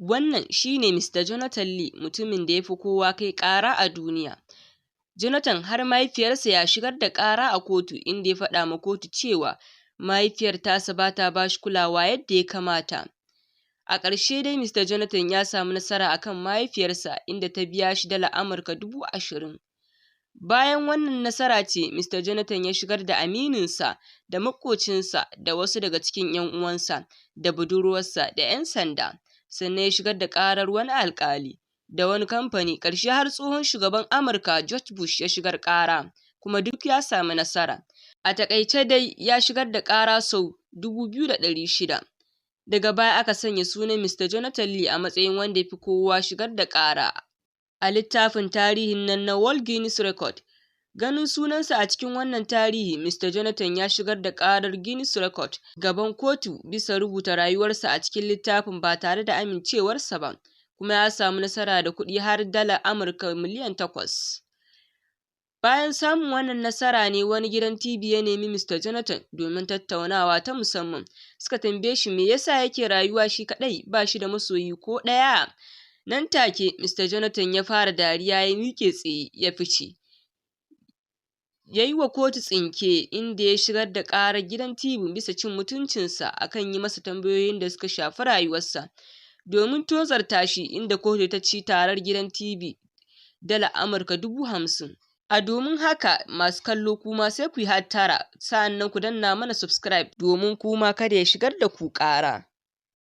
Wannan shine Mr. Jonathan Lee, mutumin da ya fi kowa kai ƙara a duniya. Jonathan har mahaifiyarsa ya shigar da ƙara a kotu, inda ya faɗa ma kotu cewa mahaifiyar tasa ba ta ba shi kulawa yadda ya kamata. A ƙarshe dai Mr. Jonathan ya samu nasara akan mahaifiyarsa, inda ta biya shi dala Amurka 20,000. Bayan wannan nasara ce Mr. Jonathan ya shigar da amininsa da maƙocinsa da wasu daga cikin 'yan uwansa da budurwarsa da 'yan sanda, sannan ya shigar da ƙarar wani alƙali da wani kamfani. Ƙarshe har tsohon shugaban Amurka George Bush ya shigar ƙara, kuma duk ya sami nasara. A taƙaice dai ya shigar da ƙara sau 2,600. Daga baya aka sanya sunan Mr. Jonathan Lee a matsayin wanda ya fi kowa shigar da ƙara a littafin tarihin nan na World Guinness Record. Ganin sunansa a cikin wannan tarihi, Mr. Jonathan ya shigar da ƙarar Guinness Record gaban kotu bisa rubuta rayuwarsa a cikin littafin ba tare da amincewarsa ba, kuma ya samu nasara da kuɗi har dala Amurka miliyan 8. Bayan samun wannan nasara ne wani gidan TV ya nemi Mr. Jonathan domin tattaunawa ta musamman. Suka tambaye shi me yasa yake rayuwa shi kaɗai, ba shi da masoyi ko ɗaya. Nan take Mr. Jonathan ya fara dariya, ya miƙe tsaye ya fice. Ya yi wa kotu tsinke, inda ya shigar da ƙarar gidan TV bisa cin mutuncinsa akan yi masa tambayoyin da suka shafi rayuwarsa domin tozarta shi, inda kotu ta ci tarar gidan TV dala Amurka 50,000. A domin haka masu kallo kuma sai ku yi hattara, sa'annan ku danna mana subscribe domin kuma kada ya shigar da ku ƙara.